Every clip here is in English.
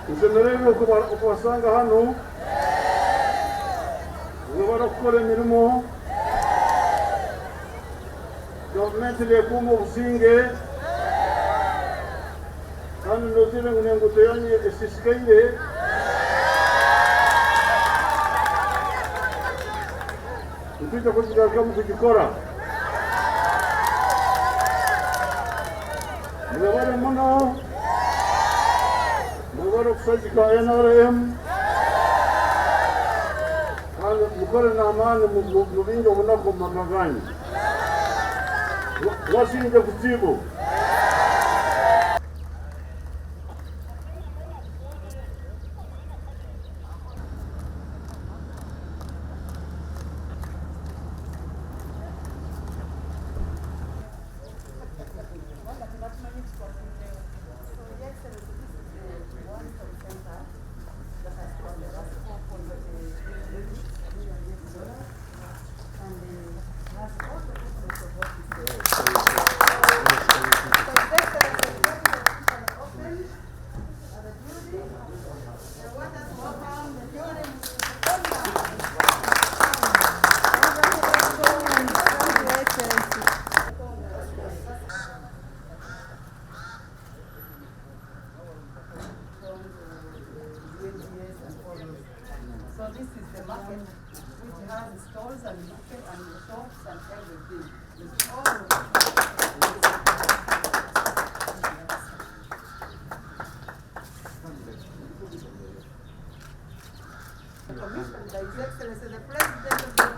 Uzemererwe kubasanga hano ubara gukora imirimo gavumenti lekuma obusinge kandi ndozire ngunenguto yanyu esisikaire ntujya kukigaruka mu kugikora mubabare muno mubabare okusagika NRM kandi mukore n'amaani mubinge obunaku mu maka ganyu wasinze kutibu. So this is the market which has stores and market and shops and everything. It's all commissioned by His Excellency the President of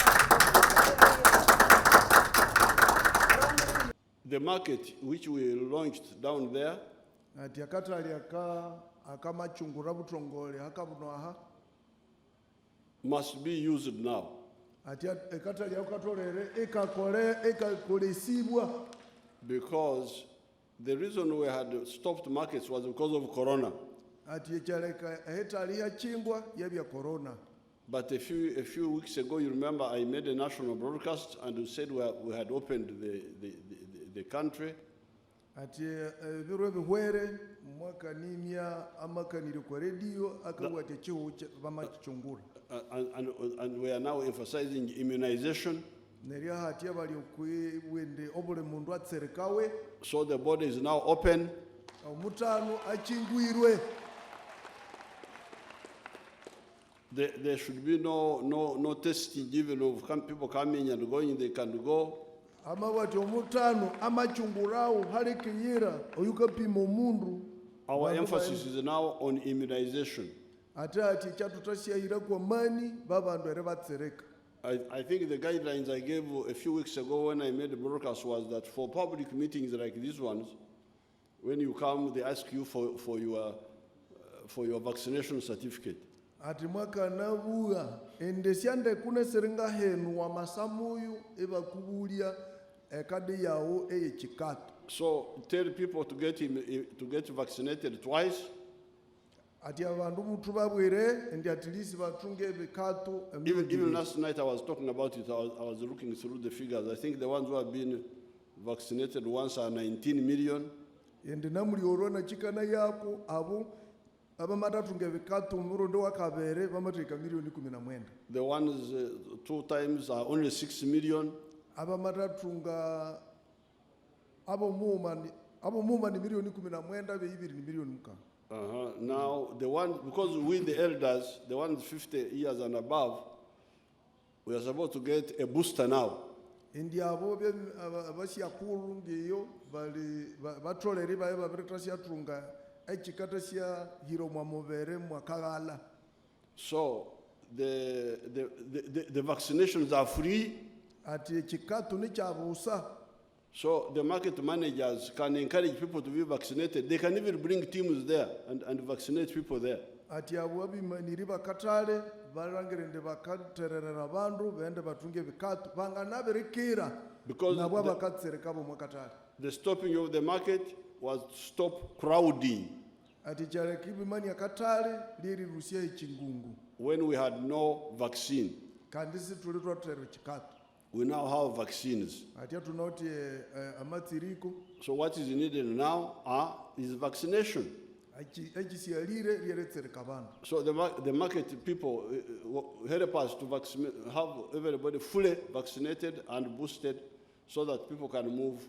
the market which we launched down there must be used now. Because the reason we had stopped markets was because of Corona. But a few weeks ago, you remember, I made a national broadcast and we said we had opened the country. And we are now emphasizing immunization. So the border is now open. There should be no testing given of people coming and going. They can go. Our emphasis is now on immunization. I think the guidelines I gave a few weeks ago when I made the broadcast was that for public meetings like these ones, when you come, they ask you for your vaccination certificate. So tell people to get vaccinated twice. Even last night I was talking about it. I was looking through the figures. I think the ones who have been vaccinated once are 19 million. The ones 2 times are only 6 million. Now, the one, because we the elders, the ones 50 years and above, we are supposed to get a booster now. So the vaccinations are free. So the market managers can encourage people to be vaccinated. They can even bring teams there and vaccinate people there. Because the stopping of the market was to stop crowding. When we had no vaccine. We now have vaccines. So what is needed now is vaccination. echisialire rieretsere bantu. So the market people help us to vaccinate, have everybody fully vaccinated and boosted so that people can move.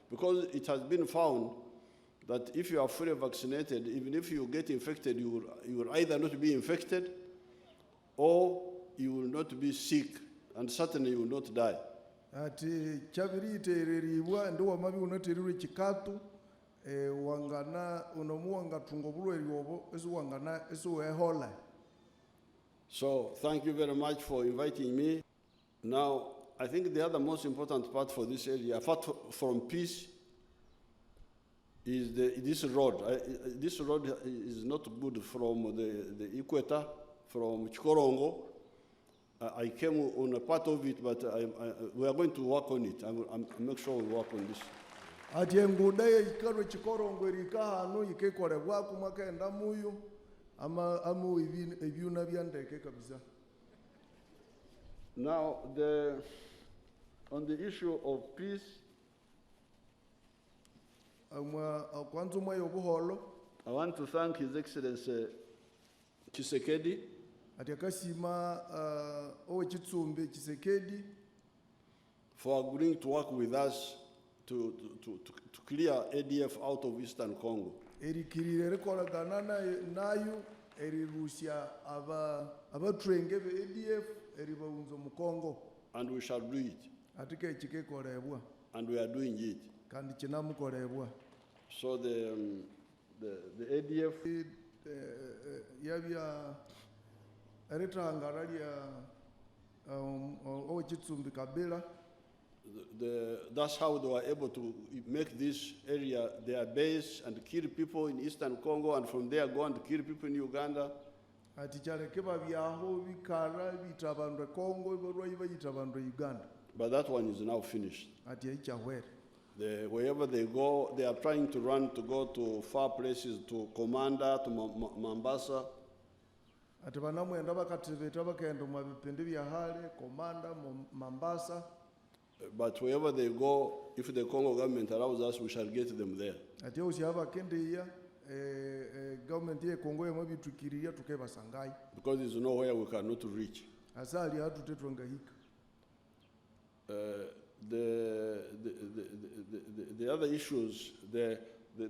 Because it has been found that if you are fully vaccinated, even if you get infected, you will either not be infected or you will not be sick, and certainly you will not die. Ati chabiri itereriwa ndo wamabi unoterirwe chikatu wangana unomuanga tungobulwe ryobo esu wangana esu ehola. So thank you very much for inviting me. Now, I think the other most important part for this area, apart from peace, is this road. This road is not good from the equator, from Chikorongo. I came on a part of it, but we are going to work on it. I'll make sure we work on this. Ati enguda ikarwe Chikorongo erika hano ikekore bwaku makaenda muyu ama amu ebyuna byandeke kabisa. Now, on the issue of peace, I want to thank His Excellency Tshisekedi for agreeing to work with us to clear ADF out of Eastern Congo. And we shall do it. And we are doing it. So the ADF that's how they were able to make this area their base and kill people in Eastern Congo, and from there go and kill people in Uganda. But that one is now finished. Wherever they go, they are trying to go to far places, to Komanda, to Mombasa. But wherever they go, if the Congo government allows us, we shall get them there. Because there's nowhere we cannot reach. The other issues, the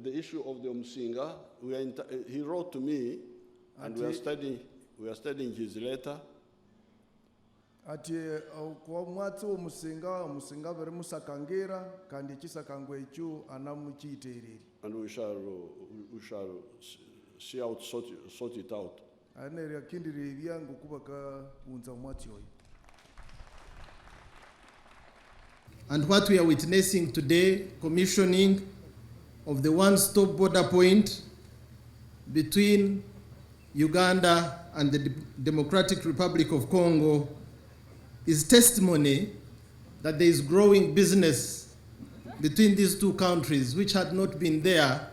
issue of the Msinga, he wrote to me, and we are studying his letter. Ati kwa mwatsi wo musinga bari musakangera kandi kisakangwe ichu anamuchitereri. And we shall see how to sort it out. Anere kindire byangu kubaka unza mwatsi oyi. And what we are witnessing today, commissioning of the one-stop border point between Uganda and the Democratic Republic of Congo, is testimony that there is growing business between these two countries, which had not been there,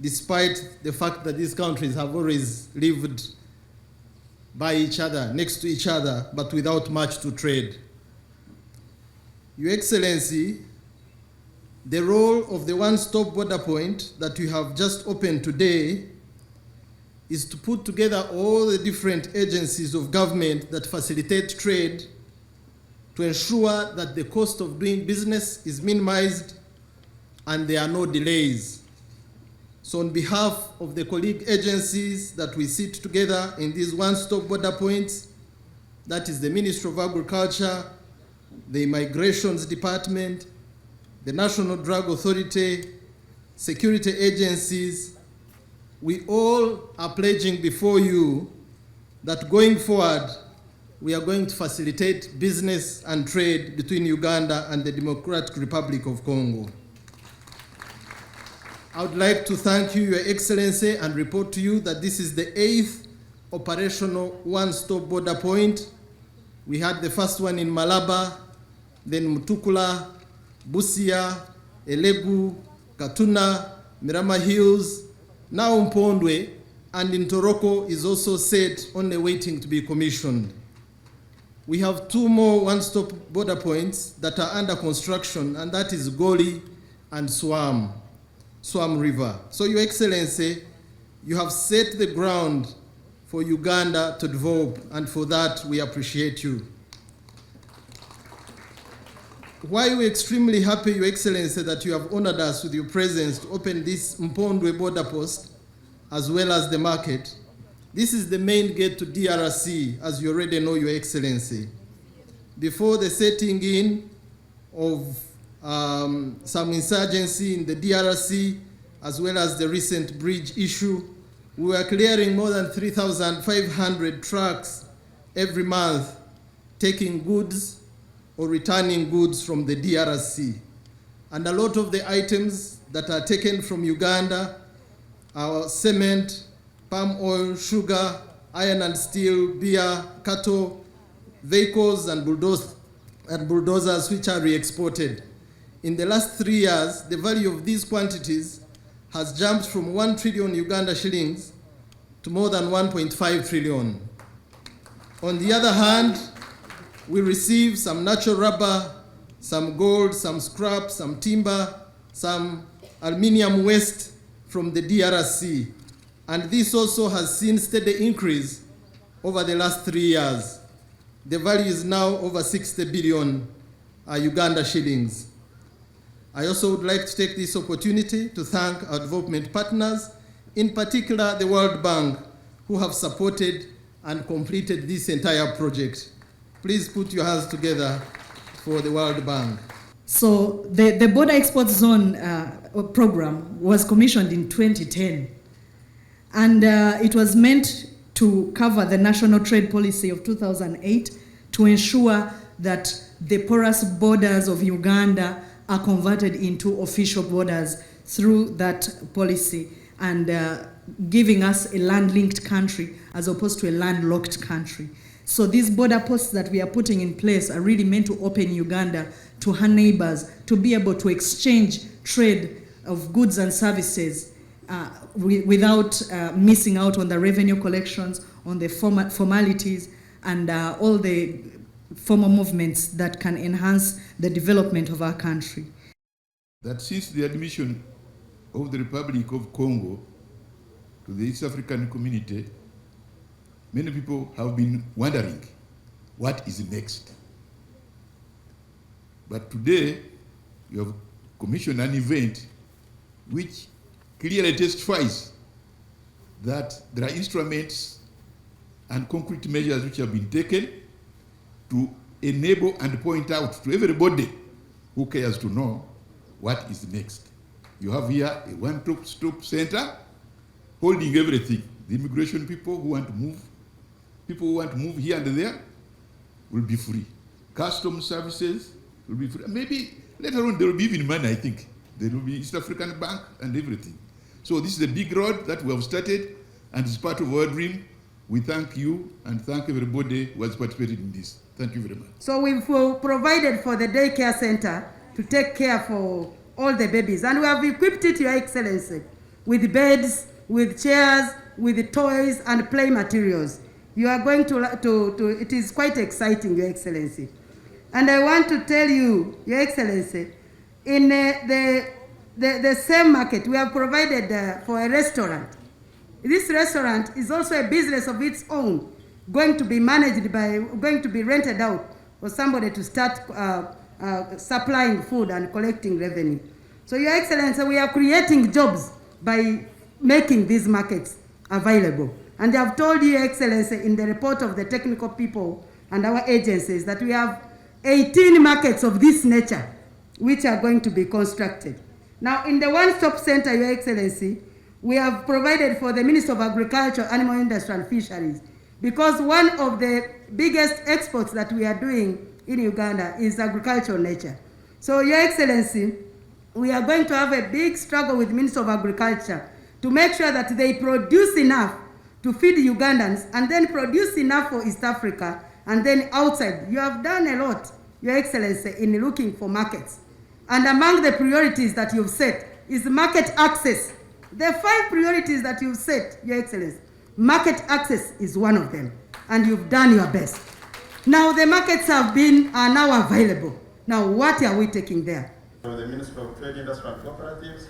despite the fact that these countries have always lived by each other, next to each other, but without much to trade. Your Excellency, the role of the one-stop border point that you have just opened today is to put together all the different agencies of government that facilitate trade to ensure that the cost of doing business is minimized and there are no delays. So on behalf of the colleague agencies that we sit together in these one-stop border points, that is the Ministry of Agriculture, the Immigrations Department, the National Drug Authority, security agencies, we all are pledging before you that going forward, we are going to facilitate business and trade between Uganda and the Democratic Republic of Congo. I would like to thank you, Your Excellency, and report to you that this is the 8th operational one-stop border point. We had the first one in Malaba, then Mutukula, Busia, Elegu, Katuna, Mirama Hills, now Mpondwe, and in Toroko is also set only waiting to be commissioned. We have 2 more one-stop border points that are under construction, and that is Goli and Swam. Swam River. So, Your Excellency, you have set the ground for Uganda to develop, and for that we appreciate you. While we're extremely happy, Your Excellency, that you have honored us with your presence to open this Mpondwe border post, as well as the market, this is the main gate to DRC, as you already know, Your Excellency. Before the setting in of some insurgency in the DRC, as well as the recent bridge issue, we were clearing more than 3,500 trucks every month, taking goods or returning goods from the DRC. And a lot of the items that are taken from Uganda are cement, palm oil, sugar, iron and steel, beer, cattle, vehicles, and bulldozers which are re-exported. In the last 3 years, the value of these quantities has jumped from 1 trillion Uganda shillings to more than 1.5 trillion. On the other hand, we receive some natural rubber, some gold, some scrap, some timber, some aluminium waste from the DRC. And this also has seen steady increase over the last 3 years. The value is now over 60 billion Uganda shillings. I also would like to take this opportunity to thank our development partners, in particular the World Bank, who have supported and completed this entire project. Please put your hands together for the World Bank. So the Border Export Zone program was commissioned in 2010. And it was meant to cover the national trade policy of 2008 to ensure that the porous borders of Uganda are converted into official borders through that policy, and giving us a land-linked country as opposed to a landlocked country. So these border posts that we are putting in place are really meant to open Uganda to her neighbors, to be able to exchange trade of goods and services without missing out on the revenue collections, on the formalities, and all the formal movements that can enhance the development of our country. That since the admission of the Republic of Congo to the East African community, many people have been wondering what is next. But today, you have commissioned an event which clearly testifies that there are instruments and concrete measures which have been taken to enable and point out to everybody who cares to know what is next. You have here a one-stop center holding everything. The immigration people who want to move, people who want to move here and there will be free. Customs services will be free. Maybe later on there will be even money, I think. There will be East African Bank and everything. So this is a big road that we have started, and it's part of our dream. We thank you and thank everybody who has participated in this. Thank you very much. So we've provided for the daycare center to take care for all the babies. And we have equipped it, Your Excellency, with beds, with chairs, with toys and play materials. You are going to it is quite exciting, Your Excellency. And I want to tell you, Your Excellency, in the same market, we have provided for a restaurant. This restaurant is also a business of its own, going to be rented out for somebody to start supplying food and collecting revenue. So, Your Excellency, we are creating jobs by making these markets available. And I have told you, Your Excellency, in the report of the technical people and our agencies that we have 18 markets of this nature which are going to be constructed. Now, in the one-stop center, Your Excellency, we have provided for the Minister of Agriculture, Animal Industry and Fisheries, because one of the biggest exports that we are doing in Uganda is agricultural nature. So, Your Excellency, we are going to have a big struggle with the Minister of Agriculture to make sure that they produce enough to feed Ugandans and then produce enough for East Africa and then outside. You have done a lot, Your Excellency, in looking for markets. And among the priorities that you've set is market access. The 5 priorities that you've set, Your Excellency, market access is one of them, and you've done your best. Now the markets are now available. Now what are we taking there? The Minister of Trade, Industry and Cooperatives,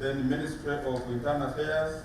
then Ministry of Internal Affairs,